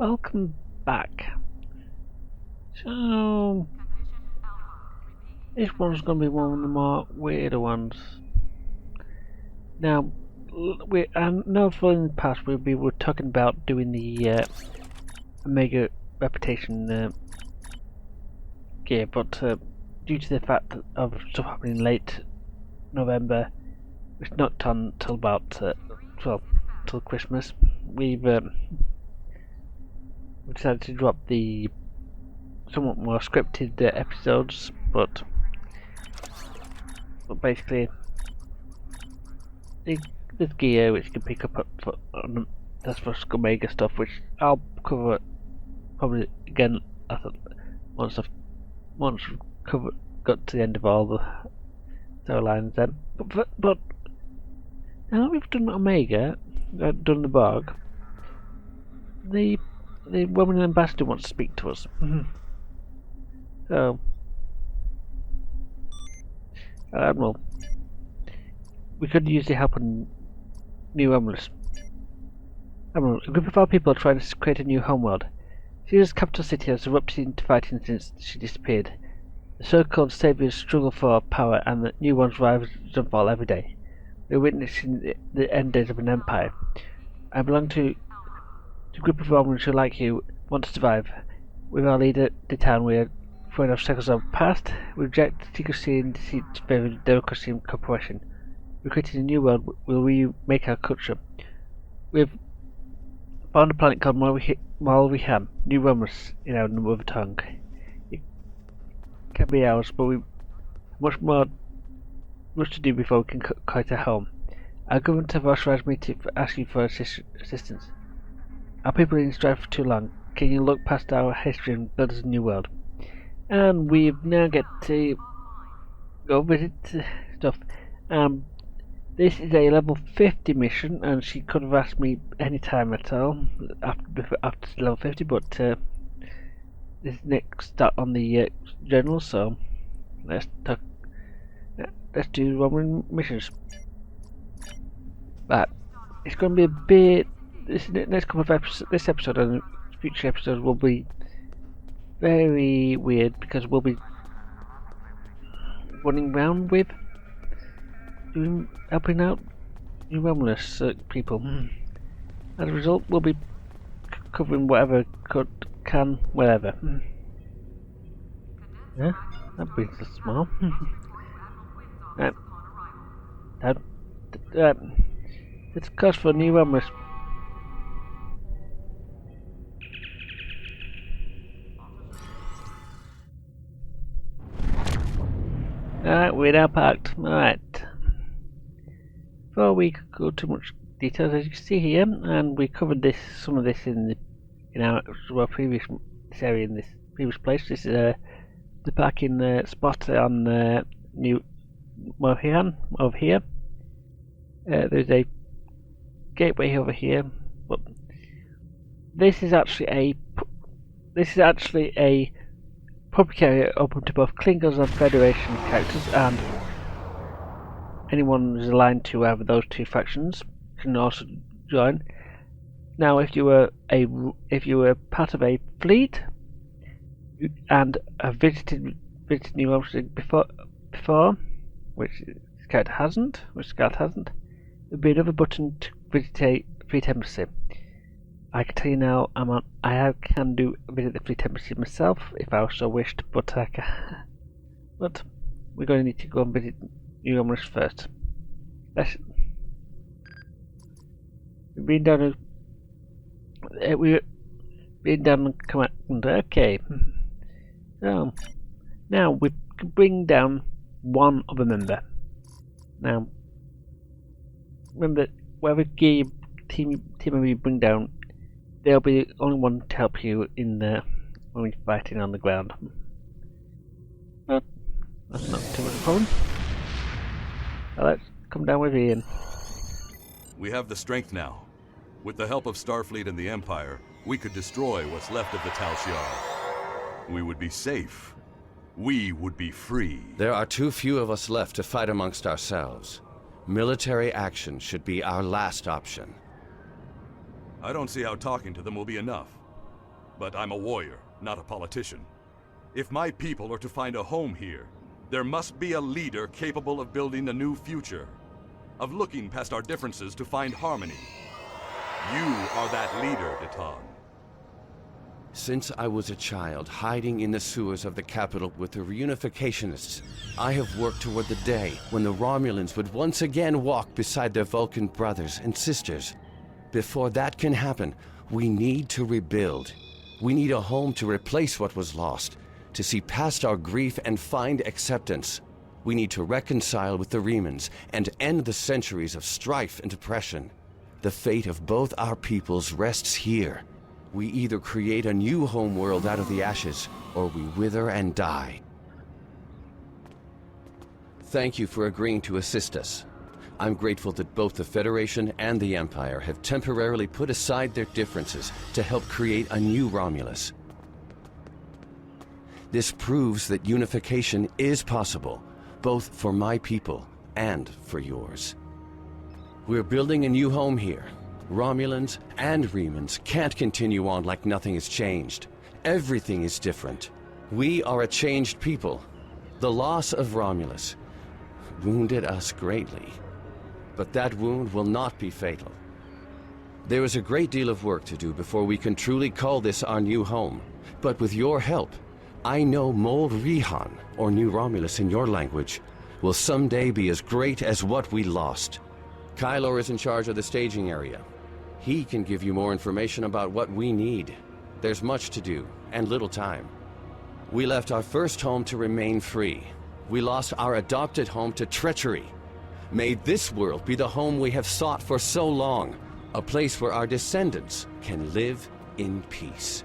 Welcome back. So, this one's going to be one of the more weirder ones. Now, I know for in the past we were talking about doing the Omega Reputation gear, but due to the fact of stuff happening late November, it's not done till about till Christmas. We decided to drop the somewhat more scripted episodes, but basically this gear which you can pick up that's for Omega stuff, which I'll cover probably again once we've got to the end of all the storylines then. But now that we've done Omega, done the Borg, the woman ambassador wants to speak to us. So, Admiral, we could use the help of new Romulus. Admiral, a group of our people are trying to create a new homeworld. Caesar's capital city has erupted into fighting since she disappeared. The so-called saviors struggle for power, and the new ones rise and fall every day. We're witnessing the end days of an empire. I belong to a group of Romans who, like you, want to survive. With our leader, the town, we are throwing obstacles of the past. We reject secrecy and deceit to favour democracy and cooperation. We're creating a new world where we make our culture. We've found a planet called Malvihan, New Romulus in our mother tongue. It can be ours, but we much to do before we can call it a home. Our government have authorized me to ask you for assistance. Our people have been striving for too long. Can you look past our history and build us a new world? And we now get to go visit stuff. This is a level 50 mission, and she could have asked me any time at all after level 50, but this is next start on the journal, so let's do Roman missions. But it's going to be a bit. This next couple of episodes, this episode and future episodes will be very weird because we'll be running around with helping out New Romulus people. As a result, we'll be covering whatever can, wherever. Yeah, that brings us small. It's cost for New Romulus. Alright, we're now parked. Alright. Before we go too much details, as you can see here, and we covered some of this in our previous area in this previous place. This is the parking spot on New Mohian over here. There's a gateway over here, but this is actually a public area open to both Klingons and Federation characters, and anyone who's aligned to either of those two factions can also join. Now, if you were part of a fleet and have visited New Romulus before, which Scout hasn't, there'd be another button to visit a fleet embassy. I can tell you now, I can visit the fleet embassy myself if I so wished, but but we're going to need to go and visit New Romulus first. We've been down command. Okay. So now we can bring down one other member. Now remember, whatever team member you bring down, they'll be the only one to help you in when you're fighting on the ground. But that's not too much of a problem. Now let's come down with Ian. We have the strength now. With the help of Starfleet and the Empire, we could destroy what's left of the Tal Shiar. We would be safe. We would be free. There are too few of us left to fight amongst ourselves. Military action should be our last option. I don't see how talking to them will be enough. but I'm a warrior, not a politician. If my people are to find a home here, there must be a leader capable of building a new future, of looking past our differences to find harmony. You are that leader, Detan. Since I was a child, hiding in the sewers of the capital with the reunificationists, I have worked toward the day when the Romulans would once again walk beside their Vulcan brothers and sisters. Before that can happen, we need to rebuild. We need a home to replace what was lost, to see past our grief and find acceptance. We need to reconcile with the Remans and end the centuries of strife and oppression. The fate of both our peoples rests here. We either create a new homeworld out of the ashes, or we wither and die. Thank you for agreeing to assist us. I'm grateful that both the Federation and the Empire have temporarily put aside their differences to help create a new Romulus. This proves that unification is possible, both for my people and for yours. We're building a new home here. Romulans and Remans can't continue on like nothing has changed. Everything is different. We are a changed people. The loss of Romulus wounded us greatly. But that wound will not be fatal. There is a great deal of work to do before we can truly call this our new home. But with your help, I know Mol Rihan, or New Romulus in your language, will someday be as great as what we lost. Kylor is in charge of the staging area. He can give you more information about what we need. There's much to do, and little time. We left our first home to remain free. We lost our adopted home to treachery. May this world be the home we have sought for so long, a place where our descendants can live in peace.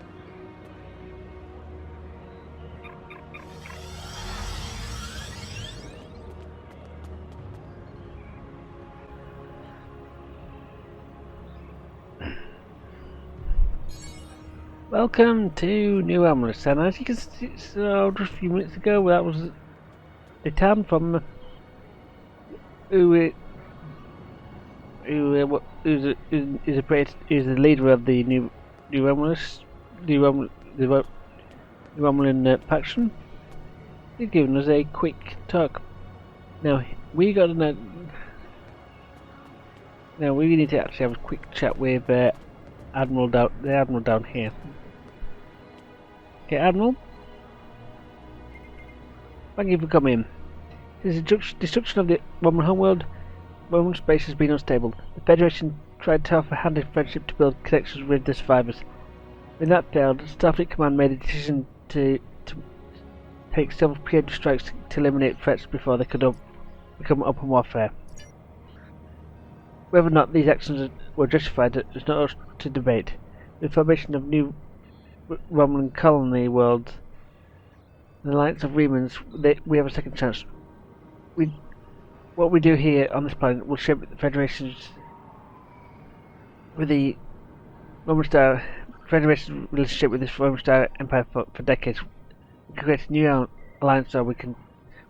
Welcome to New Romulus, and as you can see, so just a few minutes ago, that was the town from who's the leader of the New Romulus, the Romulan faction. He's given us a quick talk. Now we got to know. Now we need to actually have a quick chat with the Admiral down here. Okay, Admiral. Thank you for coming. Since the destruction of the Roman homeworld, Roman space has been unstable. The Federation tried to offer handed friendship to build connections with the survivors. When that failed, Starfleet Command made a decision to take several preemptive strikes to eliminate threats before they could become open warfare. Whether or not these actions were justified is not us to debate. With the formation of new Romulan colony worlds, the alliance of Remans, we have a second chance. What we do here on this planet will shape the Federation's Federation's relationship with this Roman Star Empire for decades. We can create a new alliance, so we can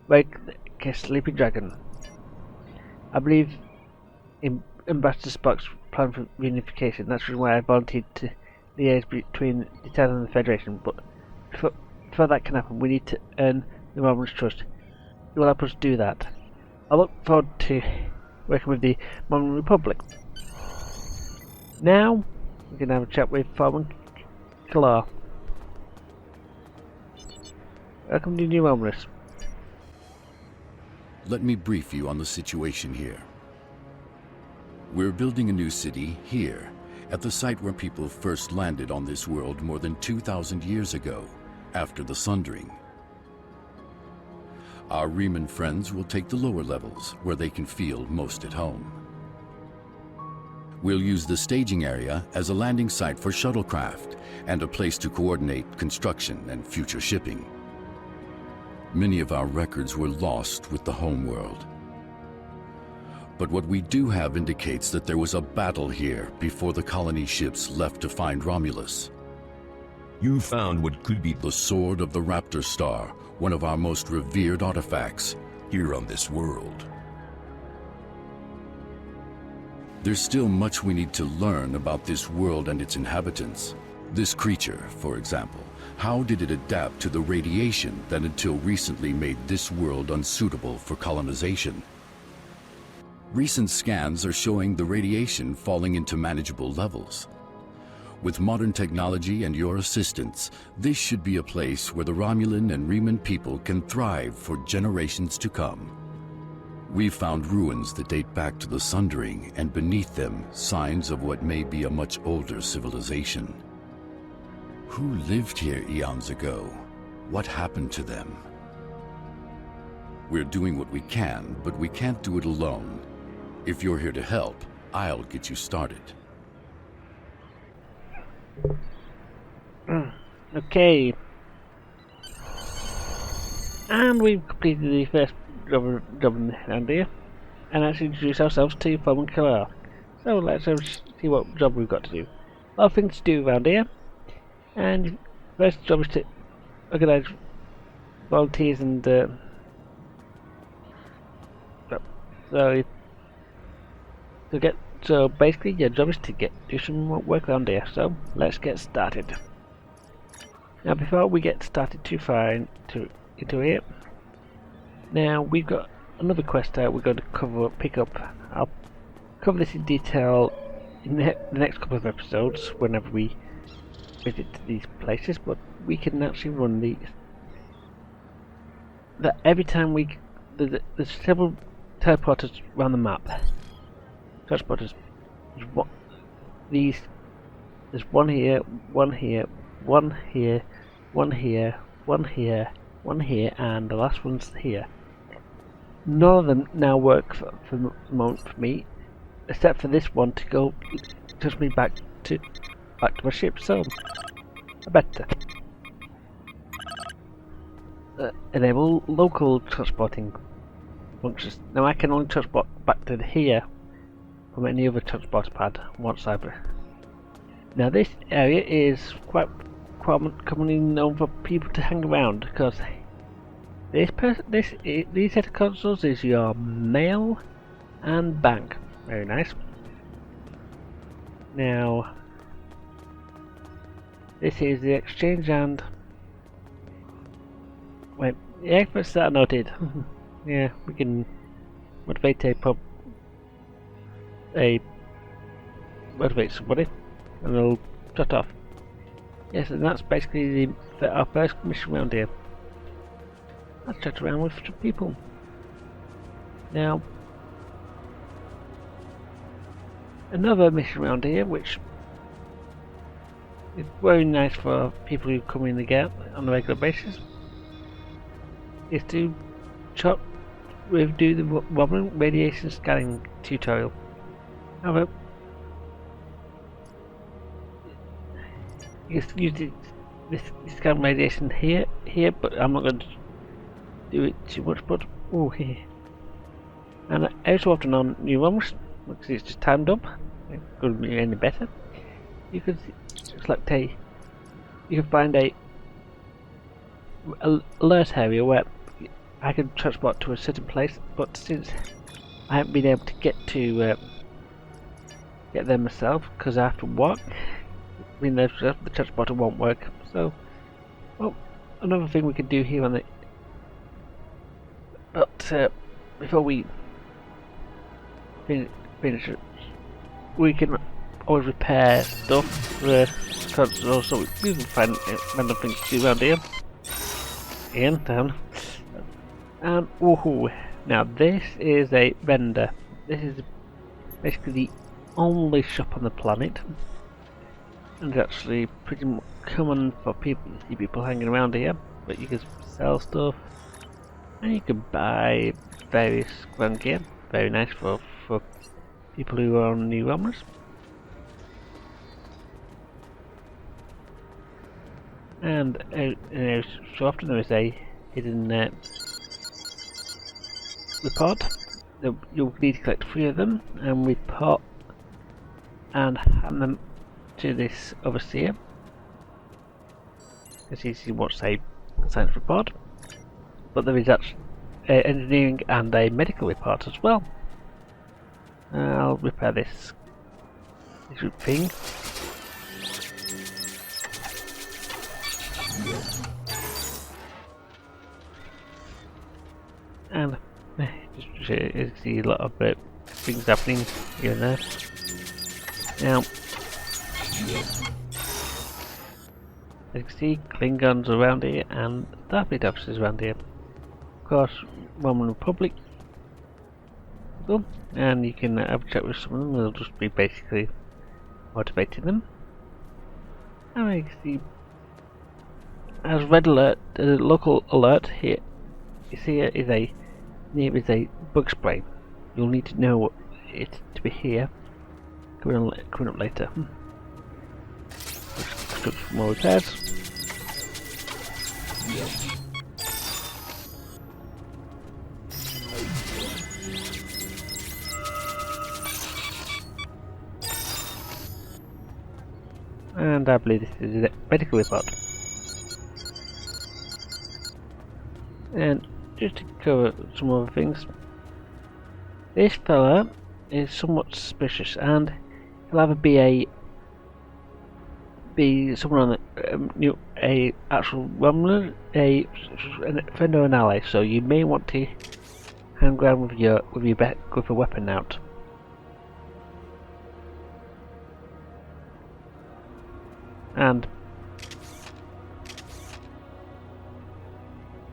wake a sleeping dragon. I believe in Ambassador Spock's plan for reunification. That's why I volunteered to liaise between the town and the Federation. But before that can happen, we need to earn the Romans' trust. You will help us do that. I look forward to working with the Roman Republic. Now, we can have a chat with Foreman Kalar. Welcome to New Romulus. Let me brief you on the situation here. We're building a new city here, at the site where people first landed on this world more than 2,000 years ago, after the Sundering. Our Reman friends will take the lower levels, where they can feel most at home. We'll use the staging area as a landing site for shuttlecraft, and a place to coordinate construction and future shipping. Many of our records were lost with the homeworld. But what we do have indicates that there was a battle here before the colony ships left to find Romulus. You found what could be The Sword of the Raptor Star, one of our most revered artifacts. here on this world. There's still much we need to learn about this world and its inhabitants. This creature, for example, how did it adapt to the radiation that until recently made this world unsuitable for colonization? Recent scans are showing the radiation falling into manageable levels. With modern technology and your assistance, this should be a place where the Romulan and Reman people can thrive for generations to come. We've found ruins that date back to the Sundering, and beneath them, signs of what may be a much older civilization. Who lived here eons ago? What happened to them? We're doing what we can, but we can't do it alone. If you're here to help, I'll get you started. Okay. And we've completed the first job around here. And let's introduce ourselves to Foam and Killer. So let's see what job we've got to do. A lot of things to do around here. And first job is to organise volunteers and so basically your job is to do some work around here. So let's get started. Now before we get started too far into here, now we've got another quest out we're going to pick up. I'll cover this in detail in the next couple of episodes whenever we visit these places, but we can actually run these. That every time there's several teleporters around the map. Transporters. There's one here, one here, one here, one here, one here, one here, and the last one's here. None of them now work for the moment for me, except for this one to touch me back to my ship. So I better enable local transporting functions. Now I can only transport back to here from any other transport pad once I've. Now this area is quite commonly known for people to hang around because these set of consoles is your mail and bank. Very nice. Now this is the exchange and wait, the experts that are noted. Yeah, we can motivate motivate somebody and they'll shut off. Yes, and that's basically our first mission around here. Let's chat around with some people. Now, another mission around here, which is very nice for people who come in the gap on a regular basis, is to do the Romulus radiation scanning tutorial. However, you can use this scan radiation here, but I'm not going to do it too much. But here, and every so often on new Romulus, because it's just timed up, it couldn't be any better. You can select you can find a alert area where I can transport to a certain place, but since I haven't been able to get there myself because I have to walk, I mean the transporter won't work. So, well, another thing we can do here on the before we finish it, we can always repair stuff so we can find random things to do around here. In town. And woohoo! Now this is a vendor. This is basically the only shop on the planet, and it's actually pretty common for people hanging around here. But you can sell stuff, and you can buy various grand gear. Very nice for people who are on new Romulus. And so often there is a hidden report. You'll need to collect 3 of them and report and hand them to this overseer, because he wants a science report. But there is actually engineering and a medical report as well. I'll repair this thing. And just you see a lot of things happening here and there. Now, as you can see, Klingons around here and Starfleet officers around here. Of course, Roman Republic. Cool. And you can have a chat with some of them. They'll just be basically motivating them. And you can see, as red alert, the local alert here. You see, here is a bug spray. You'll need to know it to be here. Coming up later. Let's do some more repairs. And I believe this is a medical report. And just to cover some other things, this fella is somewhat suspicious, and he'll either be someone on a actual Romulan, a friend or an ally. So you may want to hang around with your with a weapon out. And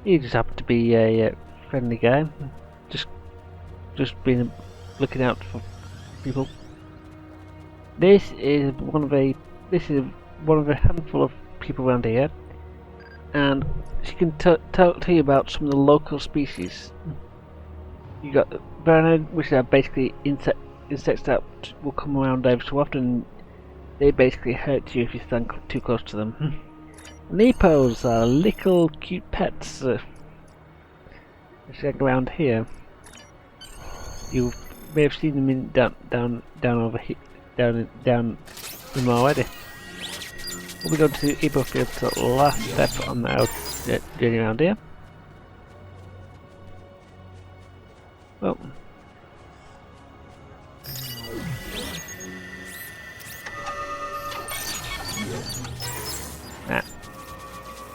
he just happened to be a friendly guy, just been looking out for people. This is one of a handful of people around here, and she can tell you about some of the local species. You got Baronid, which are basically insects that will come around every so often. They basically hurt you if you stand too close to them. Nepos are little cute pets which hang around here. You may have seen them in down over here, down them already. We'll be going to the Ebo field to the last step on the journey around here. Well.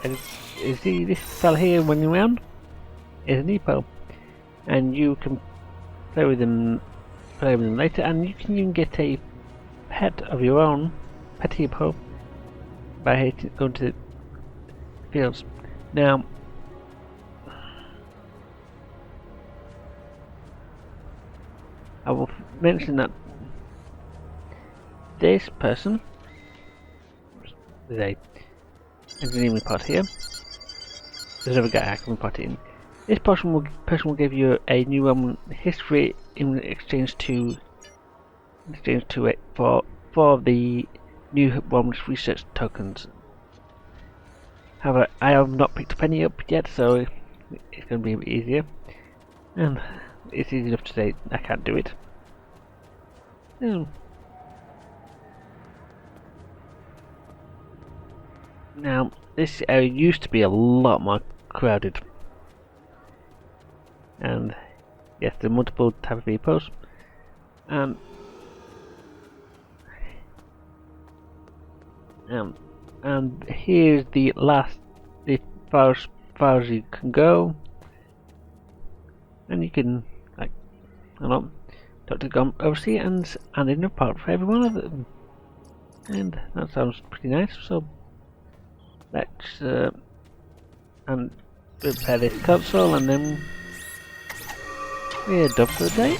And you see this fella here running around is an Epo, and you can play with them later, and you can even get a pet of your own, pet Epo, by going to the fields. Now, I will mention that this person is a engineering part here. There's another guy I can part in. This person will give you a new Roman history in exchange to it for the new Roman research tokens. However, I have not picked up any up yet, so it's going to be a bit easier. And it's easy enough to say I can't do it. Now, this area used to be a lot more crowded. And yes, there are multiple type of repos. And here's the far as you can go. And you can, like, I don't know, talk to the overseer and in a part for every one of them. And that sounds pretty nice. So let's and repair this console, and then we're done for the day.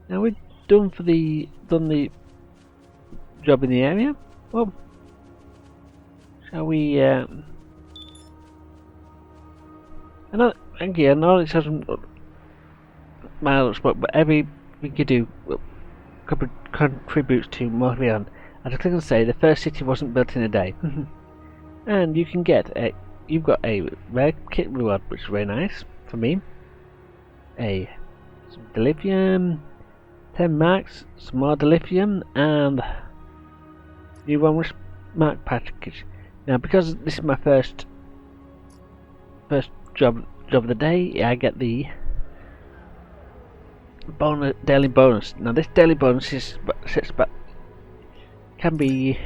Now we're done the job in the area. Well, shall we? I know it hasn't miles, but every we could do contributes to moving on. As I can say, the first city wasn't built in a day. And you can you've got a rare kit reward, which is very nice for me. Some dilithium, 10 marks, some more dilithium, and new one mark package. Now, because this is my first job of the day, I get the daily bonus. Now, this daily bonus can be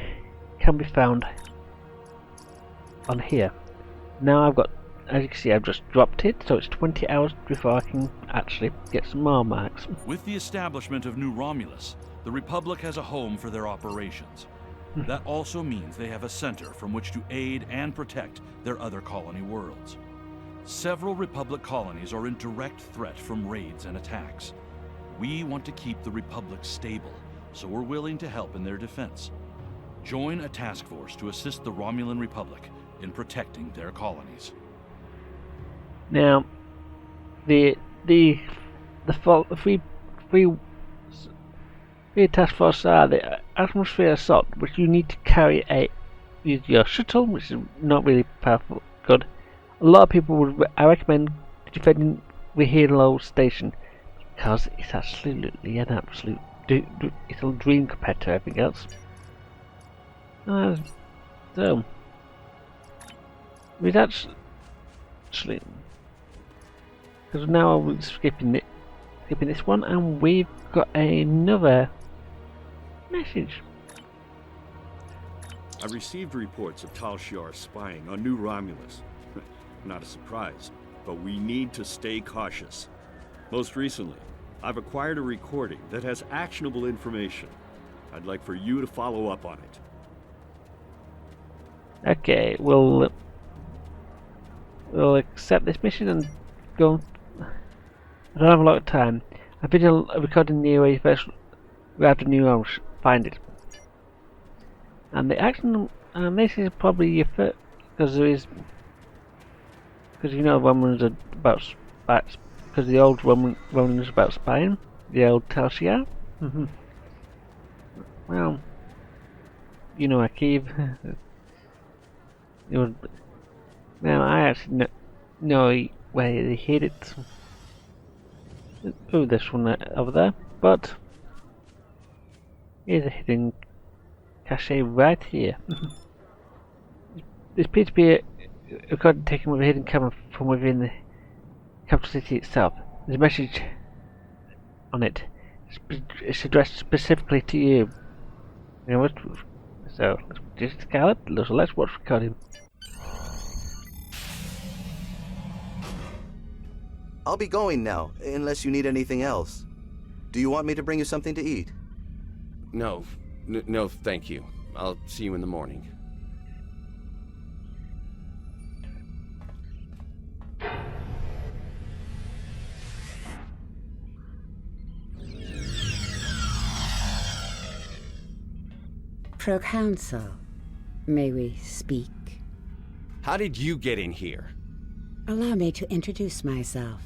found on here. Now I've got as you can see, I've just dropped it, so it's 20 hours before I can actually get some more marks. With the establishment of New Romulus, the Republic has a home for their operations. That also means they have a center from which to aid and protect their other colony worlds. Several Republic colonies are in direct threat from raids and attacks. We want to keep the Republic stable, so we're willing to help in their defense. Join a task force to assist the Romulan Republic in protecting their colonies. Now, the three task force are the atmosphere assault, which you need to carry use your shuttle, which is not really powerful, good. A lot of people I recommend defending the Halo station because it's absolutely an absolute it's a dream compared to everything else. So with that, actually, because now we're skipping this one, and we've got another message. I received reports of Tal Shiar spying on New Romulus. Not a surprise, but we need to stay cautious. Most recently, I've acquired a recording that has actionable information. I'd like for you to follow up on it. Okay, we'll accept this mission and go. I don't have a lot of time. I've been recording the UAE first. Grab the new house, find it. And the action, and this is probably your first, because you know Romulans are about spies, because the old Romulans is about spying, the old Tal Shiar. Well, you know Akiv. Now I actually know where they hid it. Oh, this one over there, but here's a hidden cache right here. This appears to be a record taken with a hidden camera from within the capital city itself. There's a message on it. It's addressed specifically to you. So let's just scout it. Let's watch recording. I'll be going now, unless you need anything else. Do you want me to bring you something to eat? No, no, thank you. I'll see you in the morning. Proconsul, may we speak? How did you get in here? Allow me to introduce myself.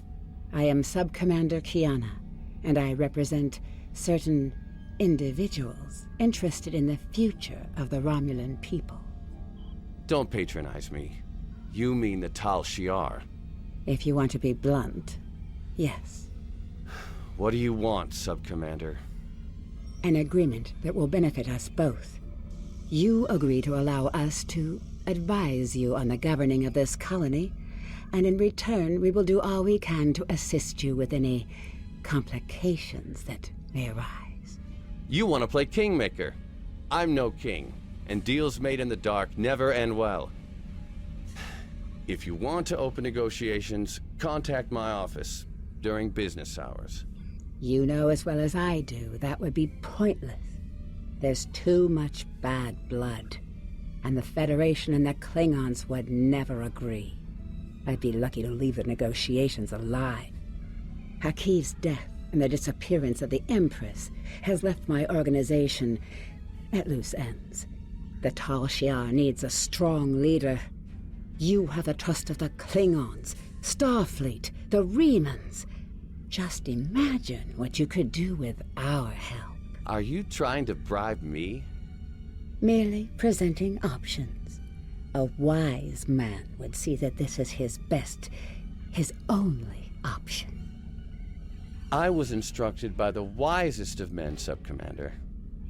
I am Sub-Commander Kiana, and I represent certain individuals interested in the future of the Romulan people. Don't patronize me. You mean the Tal Shiar. If you want to be blunt, yes. What do you want, Sub-Commander? An agreement that will benefit us both. You agree to allow us to advise you on the governing of this colony, and in return we will do all we can to assist you with any complications that may arise. You want to play kingmaker. I'm no king, and deals made in the dark never end well. If you want to open negotiations, contact my office during business hours. You know as well as I do that would be pointless. There's too much bad blood, and the Federation and the Klingons would never agree. I'd be lucky to leave the negotiations alive. Hakiv's death and the disappearance of the Empress has left my organization at loose ends. The Tal Shiar needs a strong leader. You have the trust of the Klingons, Starfleet, the Remans. Just imagine what you could do with our help. Are you trying to bribe me? Merely presenting options. A wise man would see that this is his best, his only option. I was instructed by the wisest of men, Sub-Commander.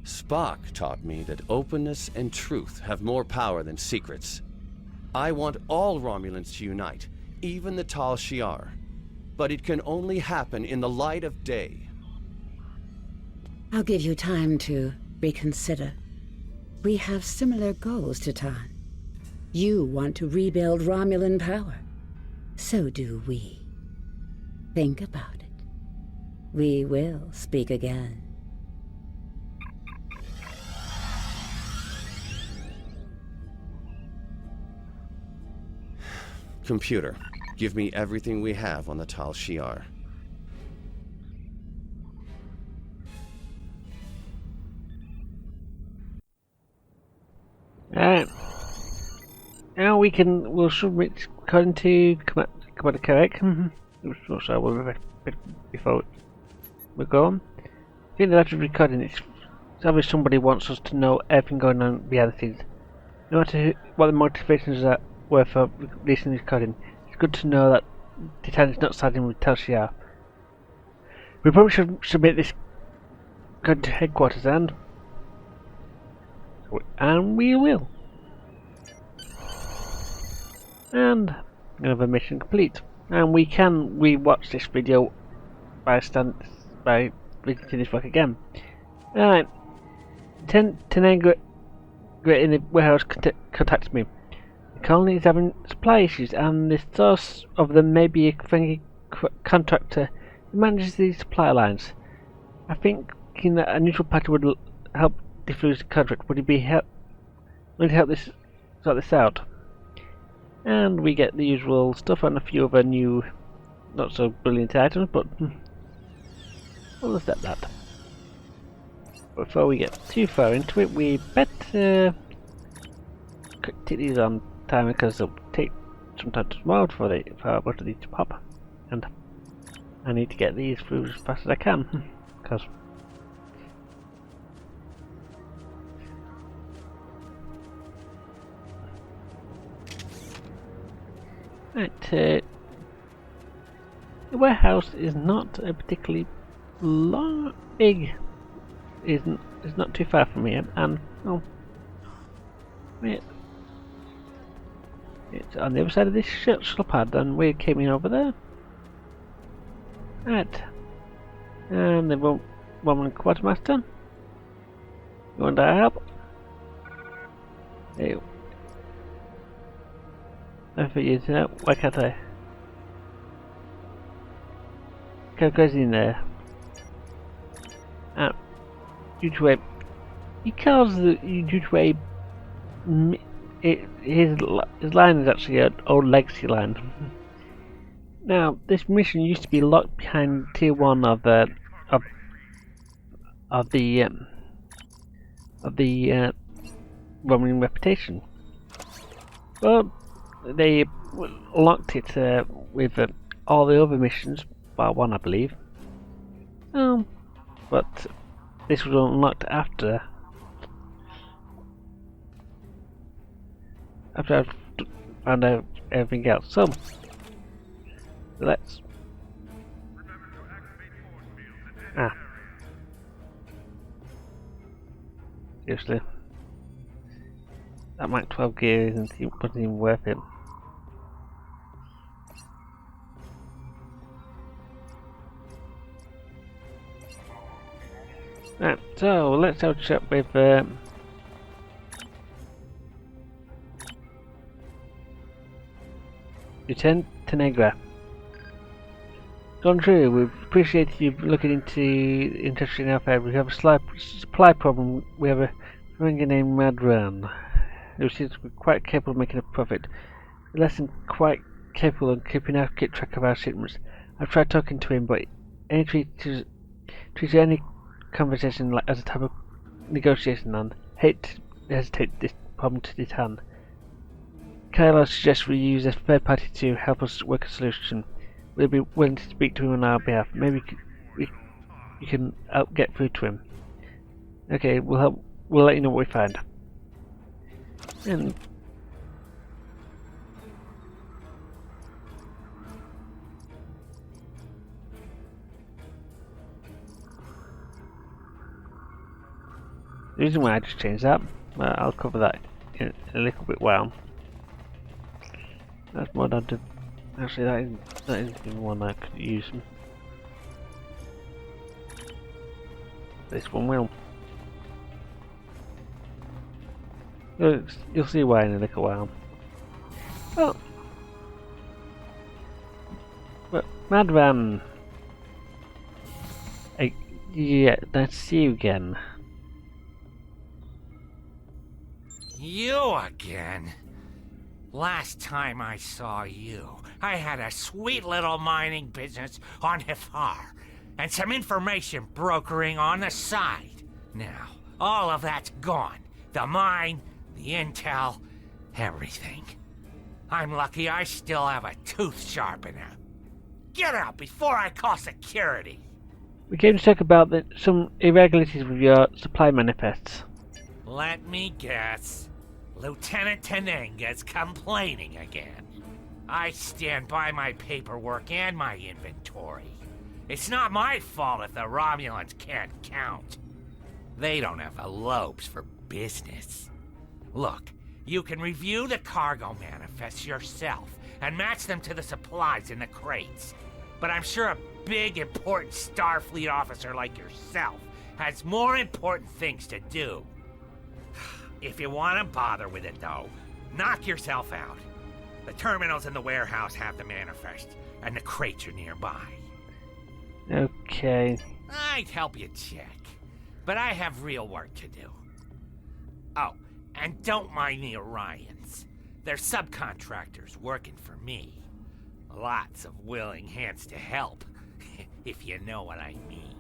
Spock taught me that openness and truth have more power than secrets. I want all Romulans to unite, even the Tal Shiar. But it can only happen in the light of day. I'll give you time to reconsider. We have similar goals, Titan. You want to rebuild Romulan power. So do we. Think about it. We will speak again. Computer, give me everything we have on the Tal Shiar. Alright. Now we'll submit according to Commander Carrick. So we'll before we go on. I think that after recording it's obvious somebody wants us to know everything going on behind the scenes. No matter what the motivations were for releasing this recording, it's good to know that Titan is not siding with Tal Shiar. We probably should submit this according to headquarters and we will. And another mission complete. And we can rewatch this video by visiting this work again. Alright. Tenengra in the warehouse contacted me. The colony is having supply issues and the source of them may be a friendly contractor who manages these supply lines. I think that a neutral party would help defuse the contract. Would it be willing to help sort this out? And we get the usual stuff and a few other new, not so brilliant items, but we'll accept that. Before we get too far into it, we better take these on time because it'll take some time tomorrow for both of these to pop, and I need to get these through as fast as I can because. Right, the warehouse is not a particularly big. It's not too far from here, and it's on the other side of this shuttle pad, and we came in over there. Right, and the woman quartermaster. You want our help? Hey. For you to know, why can't I? Goes in there. Due to a, he calls due to a, his line is actually an old legacy line. Now, this mission used to be locked behind tier 1 of the Romulan reputation. Well, they locked it with all the other missions, bar one, I believe. But this was unlocked after I've found out everything else. So let's seriously, that Mach 12 gear wasn't even worth it. Right, so let's have a chat with Lieutenant Tenegra. Gone through, we appreciate you looking into interesting affair. We have a supply problem. We have a ringer named Madran, who seems to be quite capable of making a profit. Less than quite capable of keeping accurate track of our shipments. I've tried talking to him, but any treats any conversation as a type of negotiation, and hate to hesitate this problem to his hand. Kylo suggests we use a third party to help us work a solution. We'll be willing to speak to him on our behalf. Maybe you can help get through to him. Okay, we'll let you know what we find. And the reason why I just changed that, I'll cover that in a little bit while. That's more than actually that isn't even one I could use. This one will. You'll see why in a little while. Well, Well, Madram. Yeah, that's you again. You again? Last time I saw you, I had a sweet little mining business on Hifar, and some information brokering on the side. Now, all of that's gone. The mine, the intel, everything. I'm lucky I still have a tooth sharpener. Get out before I call security! We came to talk about some irregularities with your supply manifests. Let me guess. Lieutenant Tenenga's complaining again. I stand by my paperwork and my inventory. It's not my fault if the Romulans can't count. They don't have the lobes for business. Look, you can review the cargo manifests yourself and match them to the supplies in the crates. But I'm sure a big, important Starfleet officer like yourself has more important things to do. If you want to bother with it, though, knock yourself out. The terminals in the warehouse have the manifest, and the crates are nearby. Okay. I'd help you check, but I have real work to do. Oh, and don't mind the Orions. They're subcontractors working for me. Lots of willing hands to help, if you know what I mean.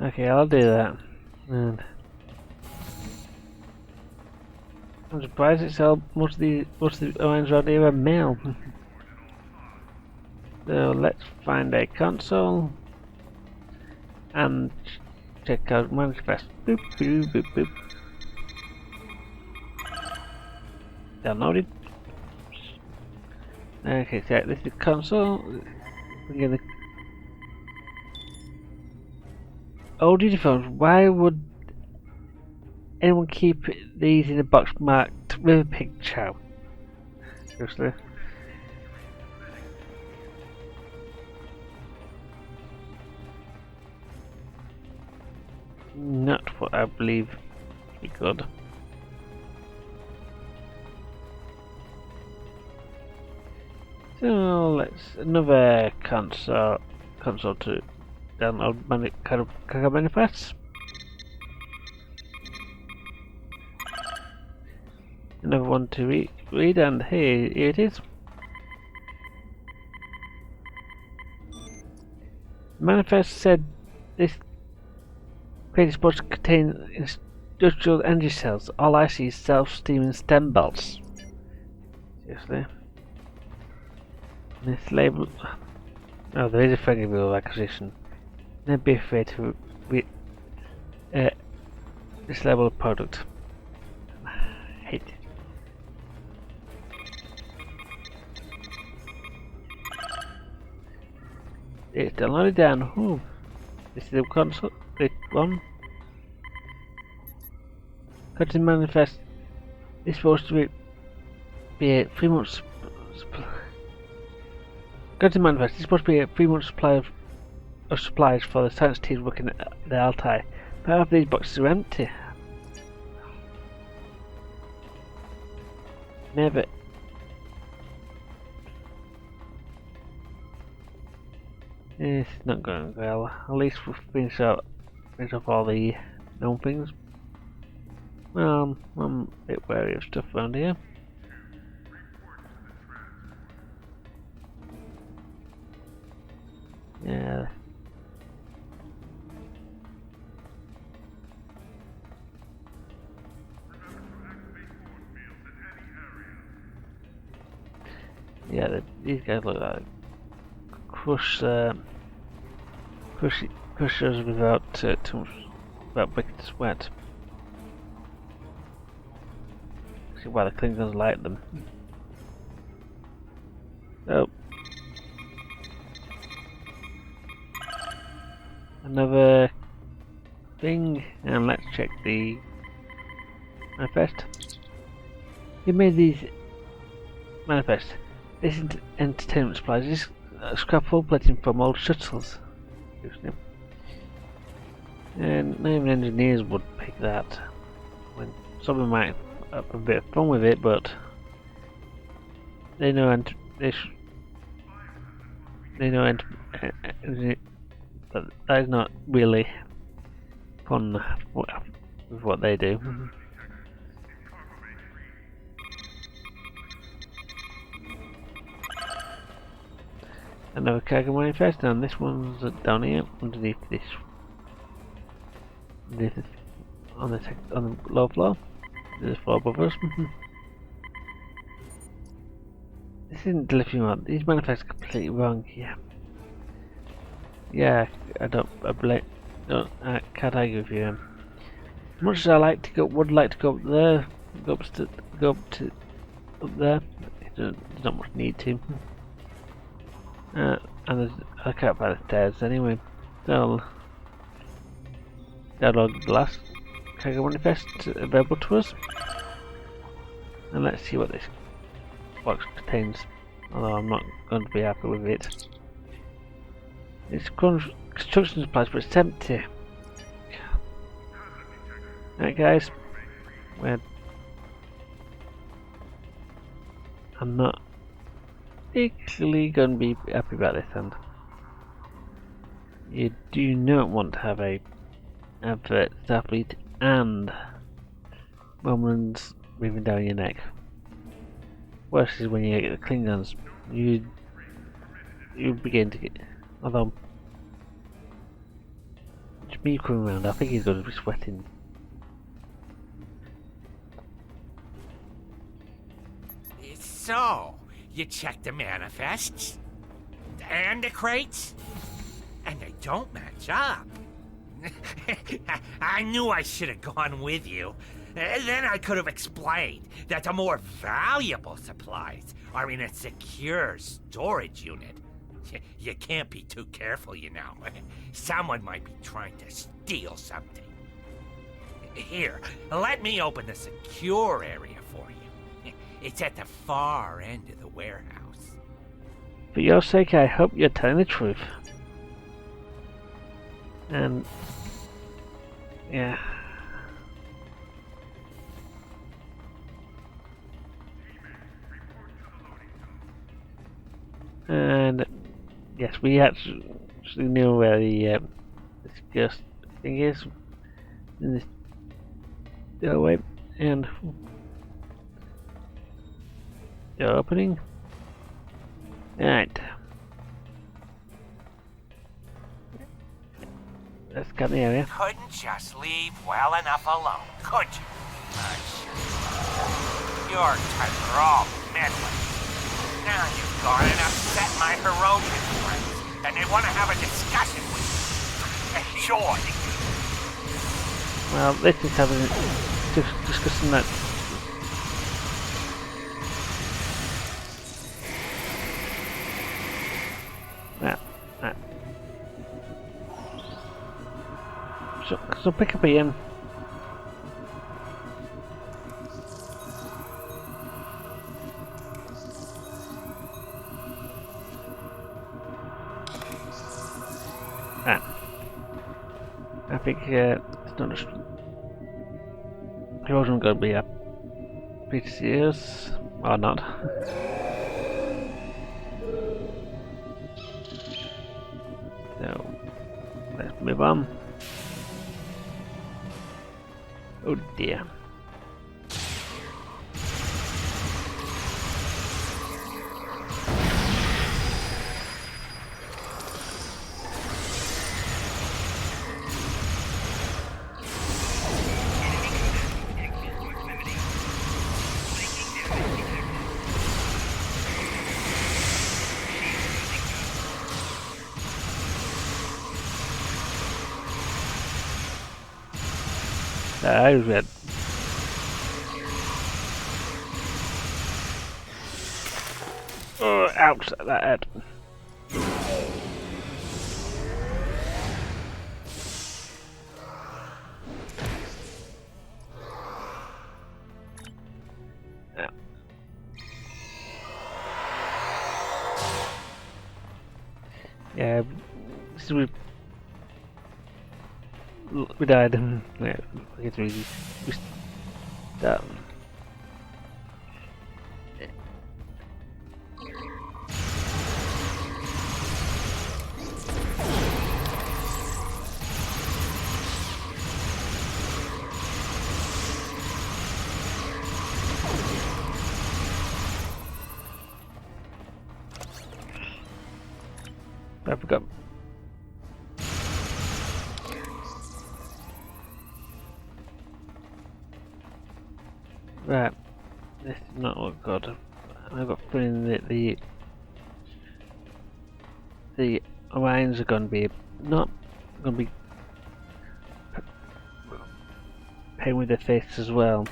Okay, I'll do that. And I'm surprised it's all most of the Orions around here are male. So let's find a console and check out manifest. Boop boop boop boop. Downloaded. Okay, so this is the console. We get the old uniforms. Why would anyone keep these in a box marked River Pig Chow? Seriously. Not what I believe to be good. So let's another console to download cargo manifests. Another one to read, and here it is. Manifest said this crate is supposed to contain industrial energy cells. All I see is self-steaming stem belts. Seriously. This label. Oh, there is a friendly rule of acquisition. Don't be afraid to this level of product. I hate it. It's downloaded down. Ooh. This is the console. This one. Cutting manifest. This is supposed to be a 3 months supply. Cutting manifest. This is supposed to be a 3 month supply of supplies for the science teams working at the Altai. But half of these boxes are empty. Never. It's not going well. At least we'll finish off all the known things. Well, I'm a bit wary of stuff around here. Yeah. Yeah, these guys look like crushers without too much, without breaking sweat. See why the Klingons like them. Oh. Another thing, and let's check the manifest. You made these manifests. This isn't entertainment supplies, this is scrap full plating from old shuttles. And not even engineers would pick that. When some of them might have a bit of fun with it, but they know you know, and that is not really fun with what they do. Another cargo manifest, and this one's down here underneath this. This is on the low floor. There's floor above us. This isn't delivering one. These manifests are completely wrong here. Yeah, I can't argue with you. As much as I would like to go up there, up there, there's not much need to. And I can't find the stairs anyway. They'll download the last cargo manifest available to us, and let's see what this box contains. Although I'm not going to be happy with it. It's construction supplies, but it's empty. Right, guys, I'm not actually going to be happy about this, and you do not want to have a Starfleet and Romulans breathing down your neck. Worse is when you get the Klingons. You begin to get. Although, just me coming around, I think he's going to be sweating. So, you check the manifests and the crates, and they don't match up. I knew I should have gone with you. Then I could have explained that the more valuable supplies are in a secure storage unit. You can't be too careful, you know. Someone might be trying to steal something. Here, let me open the secure area for you. It's at the far end of the warehouse. For your sake, I hope you're telling the truth. And yeah. And yes, we actually knew where the disgust thing is in this doorway, and door opening. Right. Let's cut the area. Couldn't just leave well enough alone, could you? You're all meddling. Now you've gone and upset my Herodian friends, and they want to have a discussion with you. Enjoy. Well, let's just have a discussion that. So pick up Ian. I think it's not just. It wasn't going to be a pretty serious, or not. So let's move on. Oh dear. I was red. Oh, ouch, that hurt. Yeah, so we died, and yeah, it's easy. We start. I forgot. Right, this is not what good. I've got a feeling that the Orions are going to be not going to be paying with their faces as well.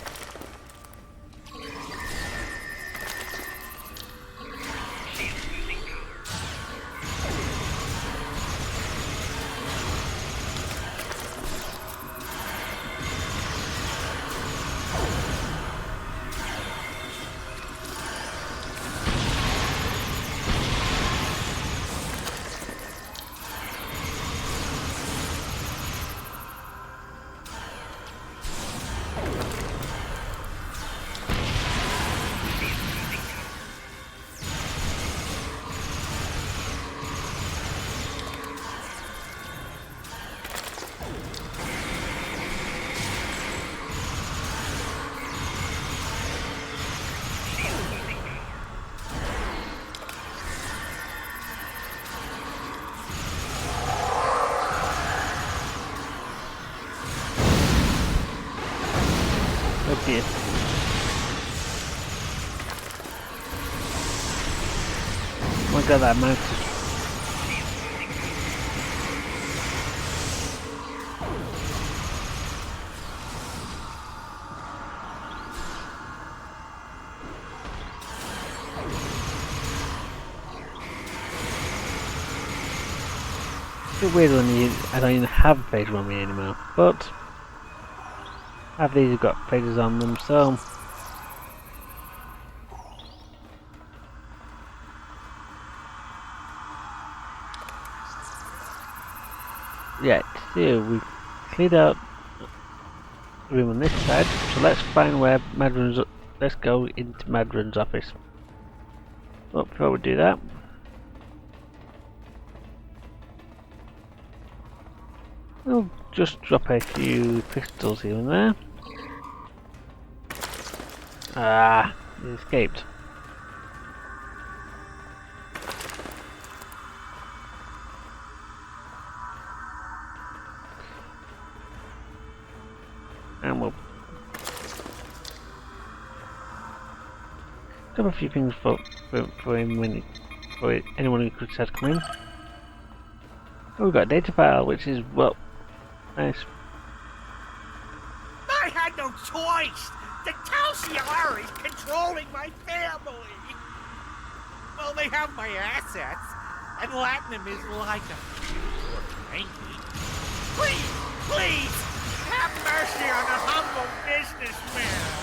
Okay. Oh my god, that mouse is... It's a bit weird when I don't even have phase on me anymore, but half these have got phases on them, so yeah, so we've cleared out the room on this side, so let's find where Madron's, let's go into Madron's office. But before we do that, we'll just drop a few pistols here and there. Ah, he escaped. And we'll drop a few things for him when for anyone who could decide to come in. Oh, we've got a data file, which is, well, nice. I had no choice. The Tal is controlling my family. Well, they have my assets, and Latinum is like a or Frankie. Please, have mercy on a humble businessman.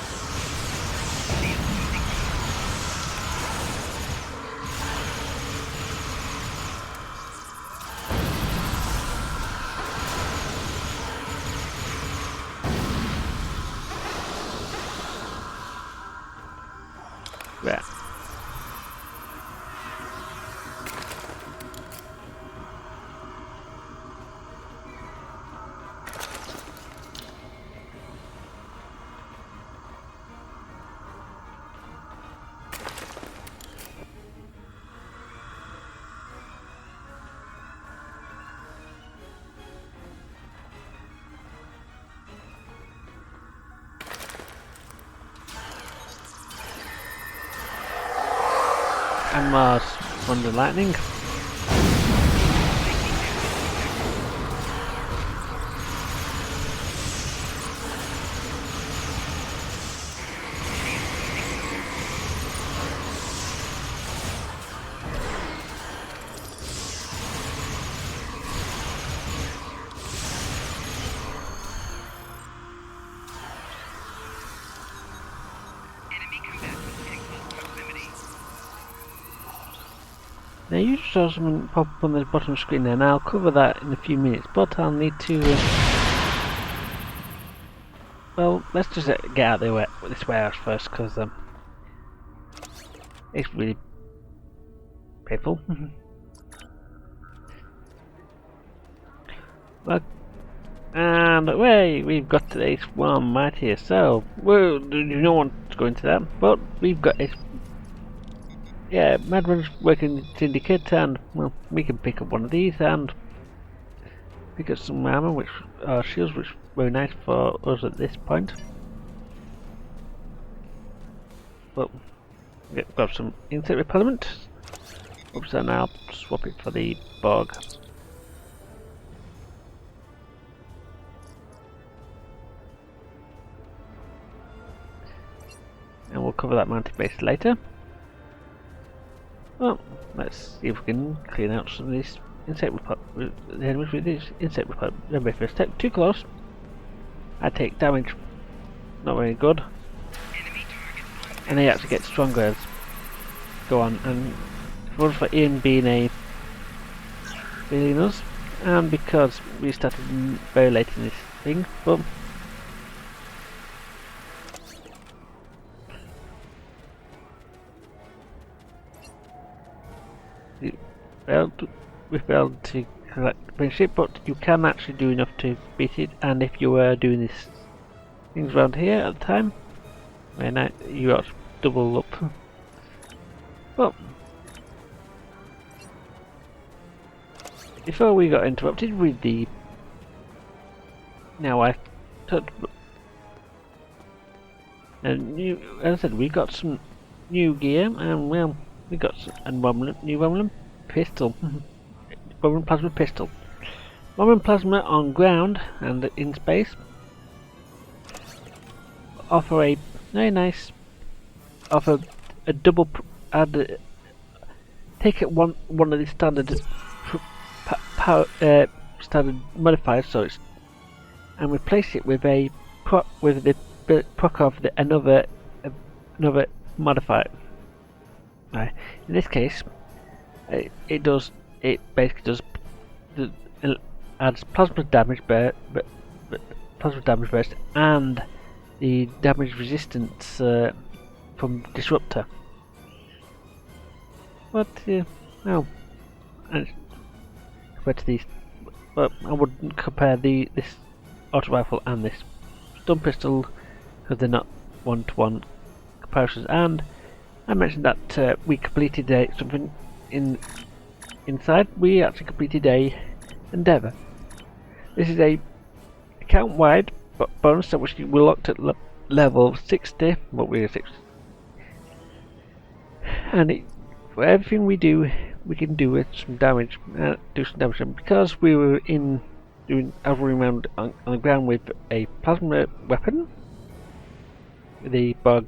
Yeah. And Mars Thunder Lightning. Now you just saw something pop up on the bottom screen there, and I'll cover that in a few minutes, but I'll need to... well, let's just get out of this warehouse first, because it's really painful. Well, and away, we've got today's one right here, so, well, you don't want to go into that, but we've got a yeah, Madman's working in Syndicate, and well, we can pick up one of these and pick up some armor, which are shields, which are very nice for us at this point. But grab some insect repellent. Oops, and I'll swap it for the bog. And we'll cover that mounted base later. Well, let's see if we can clean out some of these insect the enemies with these insect repellent. Remember, if I step too close, I take damage. Not very good. And they actually get stronger as go on. And if it wasn't for Ian being us, and because we started very late in this thing, but we failed to collect the ship, but you can actually do enough to beat it. And if you were doing these things around here at the time, then you got double up. Well, before we got interrupted with the and as I said, we got some new gear, and well, we got a new Romulan pistol, Romulan plasma pistol, Romulan plasma on ground and in space. Offer a very nice, offer a double, take it one of the standard standard modifiers, so it's, and replace it with a proc of another modifier. Right. In this case, it basically does adds plasma damage burst and the damage resistance from disruptor. But no, and compared to these, well, I wouldn't compare this auto rifle and this stun pistol because they're not one-to-one comparisons. And I mentioned that we completed something inside. We actually completed a endeavour. This is a account-wide bonus which we locked at level 60, but we're 60, and for everything we do, we can do with some damage, and because we were doing hovering around on the ground with a plasma weapon, the bug,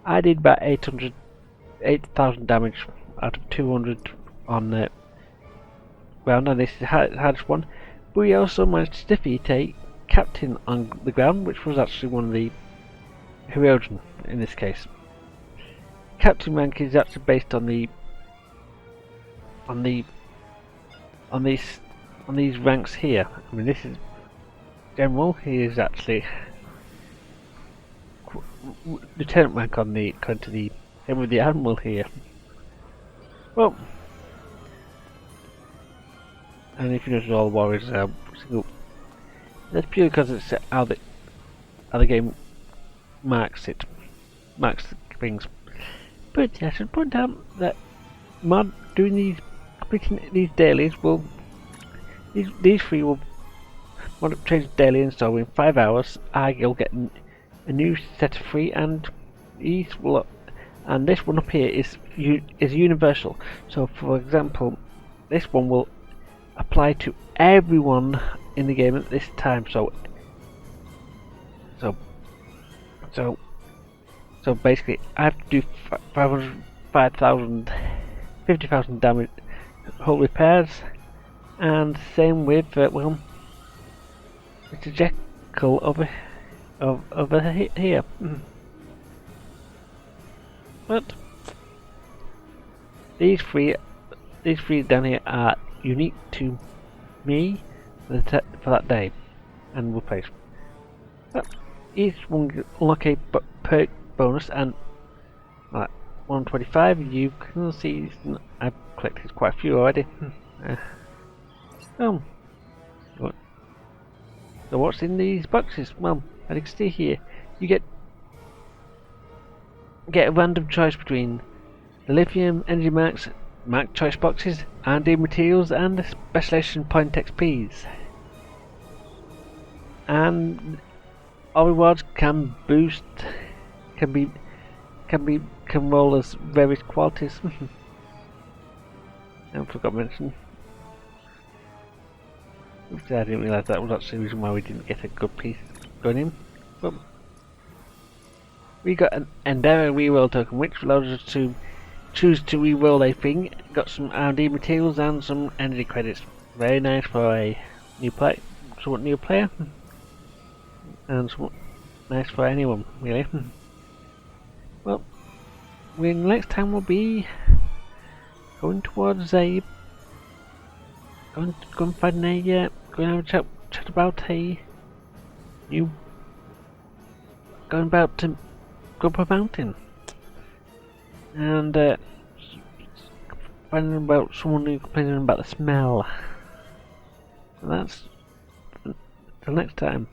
I did about 8,000 damage out of 200 on the ground, and this is the hardest one. But we also managed to defeat a captain on the ground, which was actually one of the Herogen in this case. Captain rank is actually based on these ranks here. I mean, this is general. He is actually lieutenant rank on the same with the admiral here. Well, and if you notice, all the warriors single. That's purely because it's how the game marks things. But I should point out that completing these dailies will, these three will change daily, and so in 5 hours you'll get a new set of 3, and these will, and this one up here is universal. So for example, this one will apply to everyone in the game at this time. So basically, I have to do 50,000 damage hull repairs, and same with well, it's a Jekyll over here. But these three down here are unique to me for that day, and we'll place. But each one will unlock a perk bonus, and at 125 you can see I've collected quite a few already. So what's in these boxes? Well, as you can see here, you get a random choice between the lithium, energy mark choice boxes, R&D materials, and the specialization point XPs. And all rewards can roll as various qualities. I forgot to mention. Oops, I didn't realise that was actually the reason why we didn't get a good piece going in. But we got an Endeavour reroll token, which allows us to choose to reroll a thing. Got some R&D materials and some energy credits. Very nice for a somewhat new player, and somewhat nice for anyone, really. Well, next time we'll be going towards going and find a going to have a chat about a new going about to Grubber Mountain, and finding about someone who complaining about the smell. And that's till next time.